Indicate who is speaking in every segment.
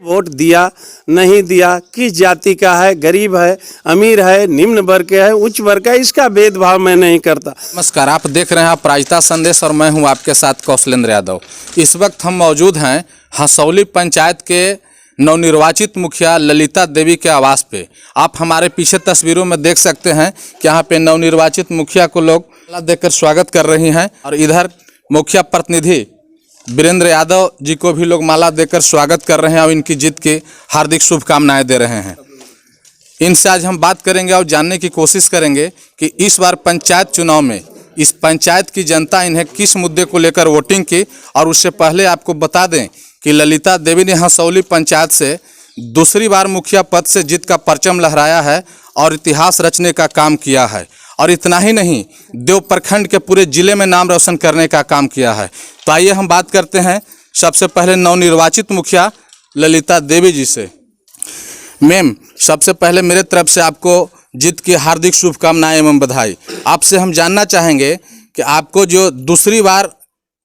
Speaker 1: Vote दिया नहीं दिया, किस जाति का है, गरीब है, अमीर है, निम्न वर्ग का है, उच्च वर्ग का है, इसका भेदभाव मैं नहीं करता।
Speaker 2: नमस्कार, आप देख रहे हैं अपराजिता संदेश और मैं हूं आपके साथ कौशलेंद्र यादव। इस वक्त हम मौजूद हैं हसौली पंचायत के नवनिर्वाचित मुखिया ललिता देवी के आवास पे। आप हमारे पीछे तस्वीरों में देख सकते हैं कि यहाँ पे नवनिर्वाचित मुखिया को लोग माला देकर स्वागत कर रही हैं और इधर मुखिया प्रतिनिधि वीरेंद्र यादव जी को भी लोग माला देकर स्वागत कर रहे हैं और इनकी जीत की हार्दिक शुभकामनाएं दे रहे हैं। इनसे आज हम बात करेंगे और जानने की कोशिश करेंगे कि इस बार पंचायत चुनाव में इस पंचायत की जनता इन्हें किस मुद्दे को लेकर वोटिंग की। और उससे पहले आपको बता दें कि ललिता देवी ने हसौली पंचायत से दूसरी बार मुखिया पद से जीत का परचम लहराया है और इतिहास रचने का काम किया है। और इतना ही नहीं, देव प्रखंड के पूरे जिले में नाम रोशन करने का काम किया है। तो आइए हम बात करते हैं सबसे पहले नवनिर्वाचित मुखिया ललिता देवी जी से। मैम, सबसे पहले मेरे तरफ से आपको जीत की हार्दिक शुभकामनाएं एवं बधाई। आपसे हम जानना चाहेंगे कि आपको जो दूसरी बार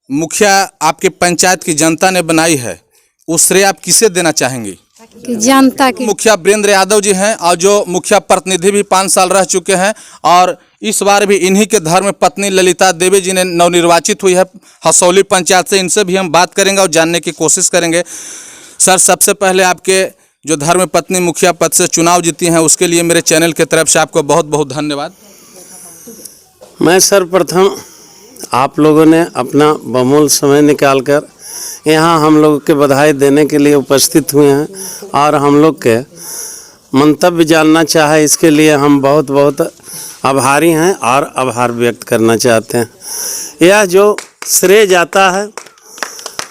Speaker 2: मुखिया आपके पंचायत की जनता ने बनाई है, उस श्रेय आप किसे देना चाहेंगी?
Speaker 3: कि जनता की
Speaker 2: मुखिया वीरेंद्र यादव जी हैं और जो मुखिया प्रतिनिधि भी 5 साल रह चुके हैं और इस बार भी इन्हीं के धर्म पत्नी ललिता देवी जी ने नवनिर्वाचित हुई है हसौली पंचायत से। इनसे भी हम बात करेंगे और जानने की कोशिश करेंगे। सर, सबसे पहले आपके जो धर्म पत्नी मुखिया पद से चुनाव जीती हैं उसके लिए मेरे चैनल की तरफ से आपको बहुत बहुत धन्यवाद।
Speaker 1: मैं सर्वप्रथम आप लोगों ने अपना बहुमूल्य समय निकालकर यहाँ हम लोग के बधाई देने के लिए उपस्थित हुए हैं और हम लोग के मंतव्य जानना चाहे, इसके लिए हम बहुत बहुत आभारी हैं और आभार व्यक्त करना चाहते हैं। यह जो श्रेय जाता है,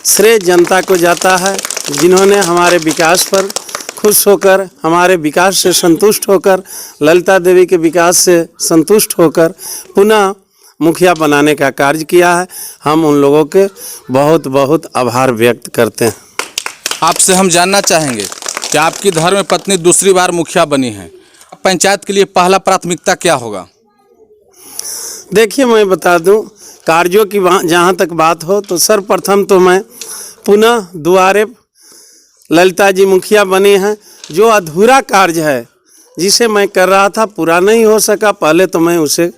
Speaker 1: श्रेय जनता को जाता है जिन्होंने हमारे विकास पर खुश होकर, हमारे विकास से संतुष्ट होकर, ललिता देवी के विकास से संतुष्ट होकर पुनः मुखिया बनाने का कार्य किया है। हम उन लोगों के बहुत बहुत आभार व्यक्त करते हैं।
Speaker 2: आपसे हम जानना चाहेंगे कि आपकी धर्म पत्नी दूसरी बार मुखिया बनी है, पंचायत के लिए पहला प्राथमिकता क्या होगा?
Speaker 1: देखिए, मैं बता दूं, कार्यों की जहाँ तक बात हो तो सर्वप्रथम तो मैं पुनः दोबारे ललिता जी मुखिया बनी हैं। जो अधूरा कार्य है जिसे मैं कर रहा था, पूरा नहीं हो सका, पहले तो मैं उसे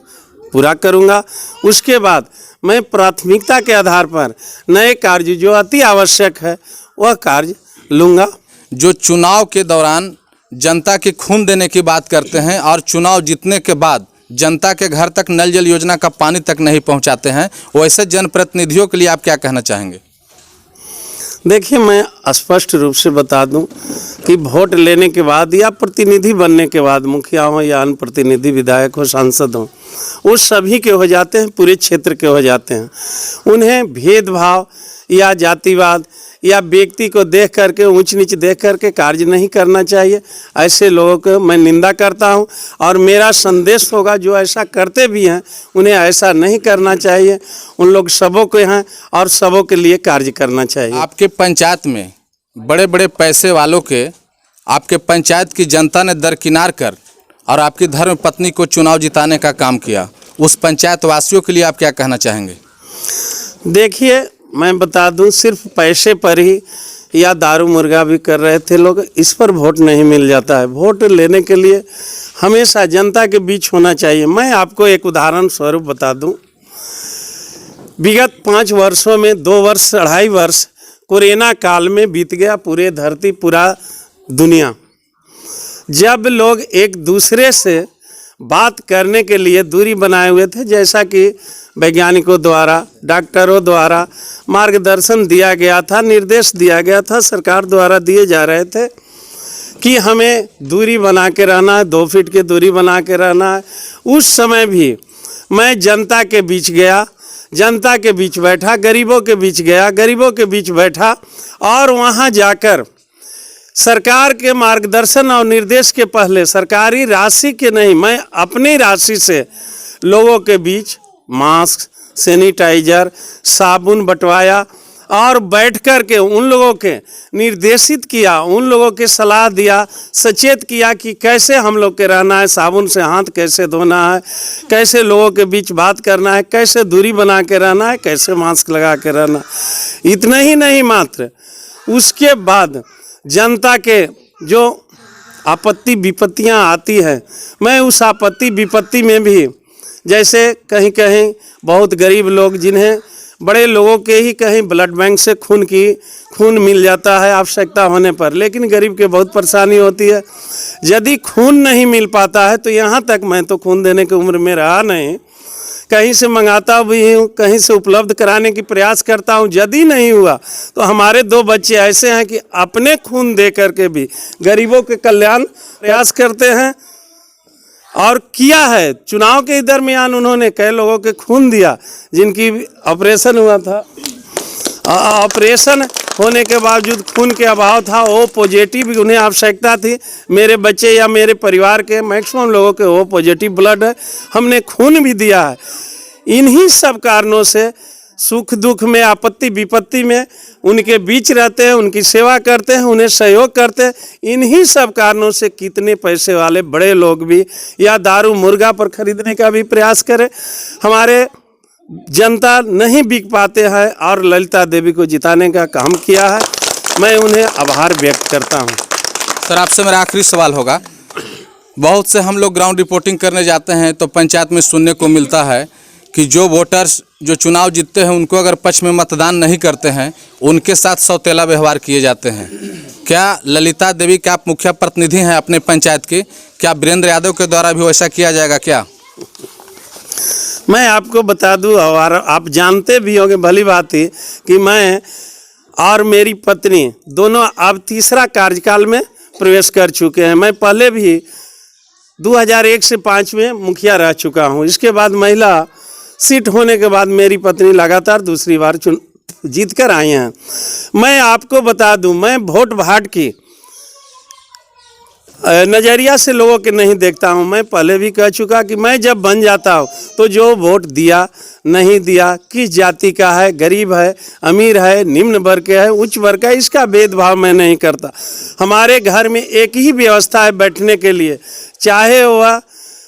Speaker 1: पूरा करूंगा। उसके बाद मैं प्राथमिकता के आधार पर नए कार्य जो अति आवश्यक है वह कार्य लूँगा।
Speaker 2: जो चुनाव के दौरान जनता की खून देने की बात करते हैं और चुनाव जीतने के बाद जनता के घर तक नल जल योजना का पानी तक नहीं पहुंचाते हैं, वैसे जनप्रतिनिधियों के लिए आप क्या कहना चाहेंगे?
Speaker 1: देखिए, मैं स्पष्ट रूप से बता दूं कि वोट लेने के बाद या प्रतिनिधि बनने के बाद, मुखिया हो या अन्य प्रतिनिधि, विधायक हो, सांसद हो, वो सभी के हो जाते हैं, पूरे क्षेत्र के हो जाते हैं। उन्हें भेदभाव या जातिवाद या व्यक्ति को देख करके, ऊंच नीच देख करके कार्य नहीं करना चाहिए। ऐसे लोगों को मैं निंदा करता हूं और मेरा संदेश होगा जो ऐसा करते भी हैं उन्हें ऐसा नहीं करना चाहिए। उन लोग सबों के हैं और सबों के लिए कार्य करना चाहिए।
Speaker 2: आपके पंचायत में बड़े बड़े पैसे वालों के आपके पंचायत की जनता ने दरकिनार कर और आपकी धर्म पत्नी को चुनाव जिताने का काम किया, उस पंचायत वासियों के लिए आप क्या कहना चाहेंगे?
Speaker 1: देखिए, मैं बता दूं, सिर्फ पैसे पर ही या दारू मुर्गा भी कर रहे थे लोग, इस पर वोट नहीं मिल जाता है। वोट लेने के लिए हमेशा जनता के बीच होना चाहिए। मैं आपको एक उदाहरण स्वरूप बता दूं, विगत 5 वर्षों में 2 वर्ष 2.5 वर्ष कोरोना काल में बीत गया, पूरे धरती, पूरा दुनिया, जब लोग एक दूसरे से बात करने के लिए दूरी बनाए हुए थे, जैसा कि वैज्ञानिकों द्वारा, डॉक्टरों द्वारा मार्गदर्शन दिया गया था, निर्देश दिया गया था, सरकार द्वारा दिए जा रहे थे कि हमें दूरी बना के रहना है, 2 फीट की दूरी बना के रहना है। उस समय भी मैं जनता के बीच गया, जनता के बीच बैठा, गरीबों के बीच गया, गरीबों के बीच बैठा और वहाँ जाकर सरकार के मार्गदर्शन और निर्देश के पहले, सरकारी राशि के नहीं, मैं अपनी राशि से लोगों के बीच मास्क, सैनिटाइजर, साबुन बंटवाया और बैठ कर के उन लोगों के निर्देशित किया, उन लोगों के सलाह दिया, सचेत किया कि कैसे हम लोग के रहना है, साबुन से हाथ कैसे धोना है, कैसे लोगों के बीच बात करना है, कैसे दूरी बना के रहना है, कैसे मास्क लगा के रहना। इतना ही नहीं, मात्र उसके बाद जनता के जो आपत्ति विपत्तियां आती हैं, मैं उस आपत्ति विपत्ति में भी, जैसे कहीं कहीं बहुत गरीब लोग जिन्हें बड़े लोगों के ही कहीं ब्लड बैंक से खून मिल जाता है आवश्यकता होने पर, लेकिन गरीब के बहुत परेशानी होती है। यदि खून नहीं मिल पाता है तो यहाँ तक मैं तो खून देने की उम्र में रहा नहीं, कहीं से मंगाता भी हूँ, कहीं से उपलब्ध कराने की प्रयास करता हूँ। यदि नहीं हुआ तो हमारे 2 बच्चे ऐसे हैं कि अपने खून दे करके भी गरीबों के कल्याण प्रयास करते हैं और किया है। चुनाव के दरमियान उन्होंने कई लोगों के खून दिया जिनकी ऑपरेशन हुआ था। ऑपरेशन होने के बावजूद खून के अभाव था, ओ पॉजिटिव उन्हें आवश्यकता थी। मेरे बच्चे या मेरे परिवार के मैक्सिमम लोगों के ओ पॉजिटिव ब्लड है, हमने खून भी दिया है। इन्हीं सब कारणों से सुख दुख में, आपत्ति विपत्ति में उनके बीच रहते हैं, उनकी सेवा करते हैं, उन्हें सहयोग करते हैं। इन्हीं सब कारणों से कितने पैसे वाले बड़े लोग भी या दारू मुर्गा पर खरीदने का भी प्रयास करें, हमारे जनता नहीं बिक पाते हैं और ललिता देवी को जिताने का काम किया है। मैं उन्हें आभार व्यक्त करता हूं।
Speaker 2: सर, आपसे मेरा आखिरी सवाल होगा, बहुत से हम लोग ग्राउंड रिपोर्टिंग करने जाते हैं तो पंचायत में सुनने को मिलता है कि जो वोटर्स जो चुनाव जीतते हैं उनको अगर पक्ष में मतदान नहीं करते हैं, उनके साथ सौतेला व्यवहार किए जाते हैं। क्या ललिता देवी के आप मुखिया प्रतिनिधि हैं अपने पंचायत के, क्या वीरेंद्र यादव के द्वारा भी वैसा किया जाएगा क्या?
Speaker 1: मैं आपको बता दूं और आप जानते भी होंगे भली बात ही कि मैं और मेरी पत्नी दोनों अब तीसरा कार्यकाल में प्रवेश कर चुके हैं। मैं पहले भी 2001 से 5 में मुखिया रह चुका हूं। इसके बाद महिला सीट होने के बाद मेरी पत्नी लगातार दूसरी बार जीत कर आई हैं। मैं आपको बता दूं, मैं वोट भाट की नज़रिया से लोगों के नहीं देखता हूं। मैं पहले भी कह चुका कि मैं जब बन जाता हूं तो जो वोट दिया नहीं दिया, किस जाति का है, गरीब है, अमीर है, निम्न वर्ग का है, उच्च वर्ग का है, इसका भेदभाव मैं नहीं करता। हमारे घर में एक ही व्यवस्था है बैठने के लिए, चाहे वह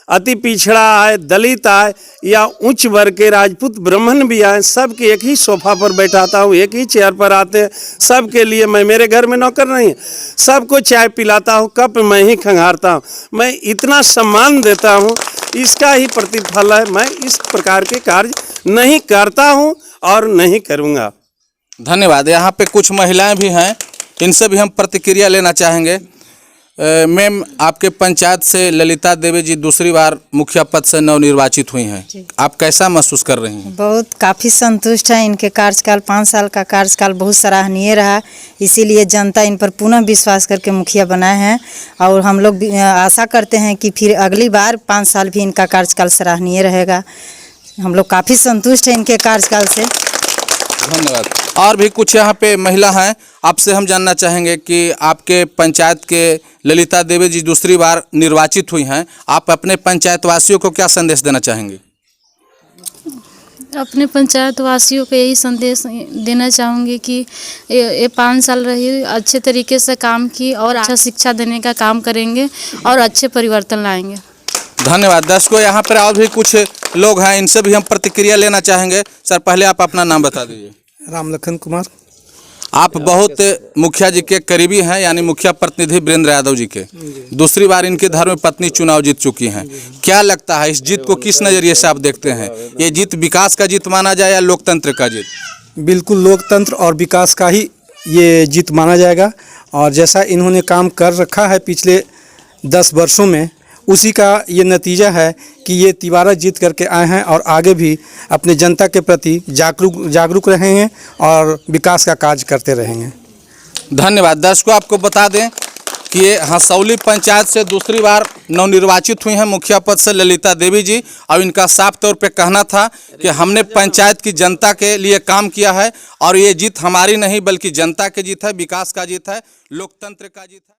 Speaker 1: अति पिछड़ा आए, दलित आए या उच्च वर्ग के राजपूत ब्राह्मण भी आए, सबके एक ही सोफा पर बैठाता हूँ, एक ही चेयर पर आते हैं। सबके लिए मैं, मेरे घर में नौकर नहीं है, सबको चाय पिलाता हूँ, कप मैं ही खंगारता हूँ। मैं इतना सम्मान देता हूँ, इसका ही प्रतिफल है। मैं इस प्रकार के कार्य नहीं करता हूँ और नहीं करूँगा।
Speaker 2: धन्यवाद। यहाँ पे कुछ महिलाएं भी हैं, इनसे भी हम प्रतिक्रिया लेना चाहेंगे। मैम, आपके पंचायत से ललिता देवी जी दूसरी बार मुखिया पद से नवनिर्वाचित हुई हैं, आप कैसा महसूस कर रही हैं?
Speaker 3: बहुत काफ़ी संतुष्ट हैं। इनके कार्यकाल 5 साल का कार्यकाल बहुत सराहनीय रहा, इसीलिए जनता इन पर पुनः विश्वास करके मुखिया बनाए हैं और हम लोग भी आशा करते हैं कि फिर अगली बार 5 साल भी इनका कार्यकाल सराहनीय रहेगा। हम लोग काफ़ी संतुष्ट हैं इनके कार्यकाल से।
Speaker 2: धन्यवाद। और भी कुछ यहाँ पे महिला हैं, आपसे हम जानना चाहेंगे कि आपके पंचायत के ललिता देवी जी दूसरी बार निर्वाचित हुई हैं, आप अपने पंचायत वासियों को क्या संदेश देना चाहेंगे?
Speaker 4: अपने पंचायत वासियों को यही संदेश देना चाहूँगी कि ये 5 साल रही, अच्छे तरीके से काम की और अच्छा शिक्षा देने का काम करेंगे और अच्छे परिवर्तन लाएंगे।
Speaker 2: धन्यवाद। दर्शकों, यहाँ पर और भी कुछ लोग हैं, इनसे भी हम प्रतिक्रिया लेना चाहेंगे। सर, पहले आप अपना नाम बता दीजिए।
Speaker 5: रामलखन कुमार।
Speaker 2: आप बहुत मुखिया जी के करीबी हैं, यानी मुखिया प्रतिनिधि वीरेंद्र यादव जी के। दूसरी बार इनकी धर्मपत्नी चुनाव जीत चुकी हैं। क्या लगता है इस जीत को किस नज़रिए से आप देखते हैं? ये जीत विकास का जीत माना जाए या लोकतंत्र का जीत?
Speaker 5: बिल्कुल लोकतंत्र और विकास का ही ये जीत माना जाएगा। और जैसा इन्होंने काम कर रखा है पिछले 10 वर्षों में, उसी का ये नतीजा है कि ये तिबारा जीत करके आए हैं और आगे भी अपने जनता के प्रति जागरूक रहेंगे और विकास का कार्य करते रहेंगे।
Speaker 2: धन्यवाद। दर्शकों, आपको बता दें कि ये हसौली पंचायत से दूसरी बार नवनिर्वाचित हुई हैं मुखिया पद से ललिता देवी जी, और इनका साफ तौर पे कहना था कि हमने पंचायत की जनता के लिए काम किया है और ये जीत हमारी नहीं बल्कि जनता की जीत है, विकास का जीत है, लोकतंत्र का जीत है।